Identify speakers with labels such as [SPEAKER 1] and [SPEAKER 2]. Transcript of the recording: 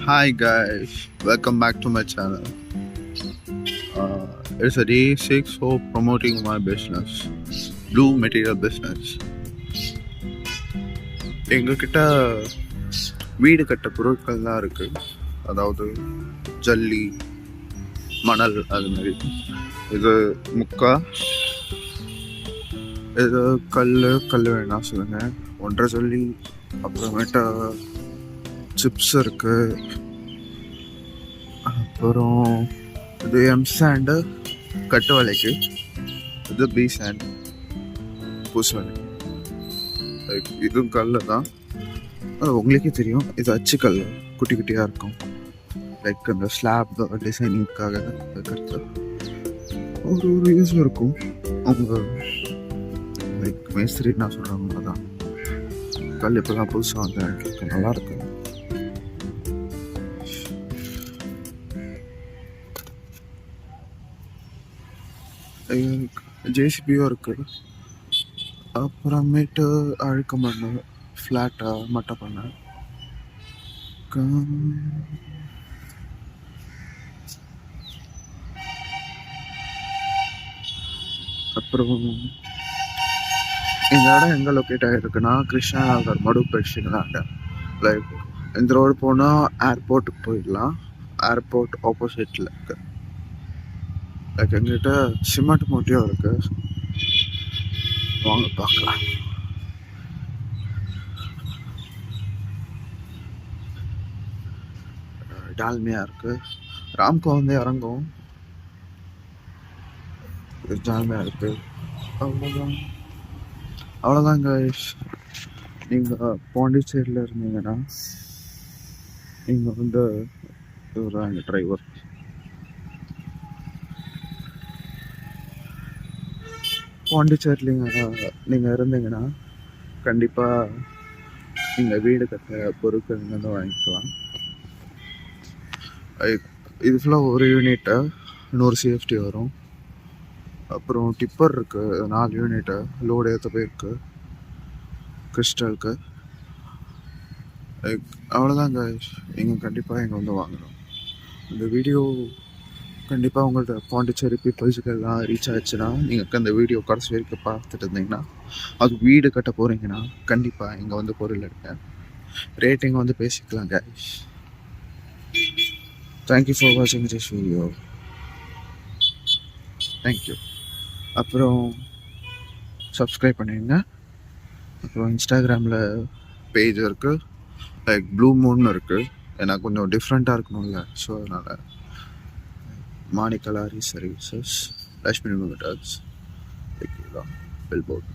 [SPEAKER 1] Hi guys, welcome back to my channel. It's a day 6 for promoting my business, Blue Material Business. எங்ககிட்ட வீடு கட்ட பொருட்கள்லாம் இருக்கு. அதாவது ஜல்லி, மணல் அது மாதிரி. இது முக்கா, இது கல் வேணா சொல்லுங்க. 1.5 ஜல்லி, அப்புறமேட்டா சிப்ஸ் இருக்கு. அப்புறம் இது எம் சாண்டு கட்டு வேலைக்கு, இது பி சாண்ட் பூசு வேலைக்கு. இதுவும் கல் தான், அது உங்களுக்கே தெரியும். இது அச்சு கல், குட்டி குட்டியாக இருக்கும். லைக் அந்த ஸ்லாப் டிசைனிங்காக வைக்கிறது ஒரு யூஸ் இருக்கும். அவங்க லைக் மேஸ்திரி என்ன சொல்கிறாங்க தான். கல் இப்போ தான் புதுசாக வந்து நல்லா இருக்கு. ஜேசிபியும் இருக்குது. அப்புறமேட்டு அழுக்க மண், ஃப்ளாட்டாக மட்டை பண்ண, அப்புறம் இந்த இடம் எங்கே லொக்கேட் ஆகிருக்குன்னா கிருஷ்ணா நகர் மடுப்பேஷனாண்ட. லைக் இந்த ரோடு போனால் ஏர்போர்ட்டுக்கு போயிடலாம். ஏர்போர்ட் ஆப்போசிட்டில் இருக்கு. லைக் எங்கிட்ட சிமெண்ட் மூட்டையும் இருக்கு, வாங்க பார்க்கலாம். டால்மியா இருக்கு. ராம்கோ வந்து இறங்கும். டால்மியா இருக்கு. அவ்வளோதான் guys. நீங்கள் பாண்டிச்சேரியில் இருந்தீங்கன்னா நீங்கள் வந்து எங்கள் டிரைவர். பாண்டிச்சேரியில் நீங்கள் இருந்தீங்கன்னா கண்டிப்பாக நீங்கள் வீடு கட்ட பொருட்கள் வந்து வாங்கிக்கலாம். இது ஃபுல்லாக ஒரு யூனிட்டு 100 CFT வரும். அப்புறம் டிப்பர் இருக்குது, 4 யூனிட்டு லோடு ஏற்ற போயிருக்கு கிறிஸ்டலுக்கு. லைக் அவ்வளோதான் guys. நீங்கள் கண்டிப்பாக இங்கே வந்து வாங்கணும். இந்த வீடியோ கண்டிப்பாக உங்கள்ட்ட பாண்டிச்சேரி பீப்புள்ஸுக்கு எல்லாம் ரீச் ஆகிடுச்சுன்னா, நீங்கள் அந்த வீடியோ கடைசி வரைக்கும் பார்த்துட்டு இருந்தீங்கன்னா, அது வீடு கட்ட போகிறீங்கன்னா கண்டிப்பாக இங்கே வந்து பொருள் எடுங்க. ரேட்டிங் வந்து பேசிக்கலாம் guys. தேங்க்யூ ஃபார் வாட்சிங் திஸ் வீடியோ. தேங்க்யூ. அப்புறம் சப்ஸ்கிரைப் பண்ணிடுங்க. அப்புறம் இன்ஸ்டாகிராமில் பேஜ் இருக்குது, லைக் ப்ளூ மூன் இருக்குது. எனக்கு கொஞ்சம் டிஃப்ரெண்ட்டாக இருக்கணும்ல, ஸோ அதனால் மாணிக்கலாரி சர்வீசஸ், லக்ஷ்மி மோட்டார்ஸ், பில்போர்ட்.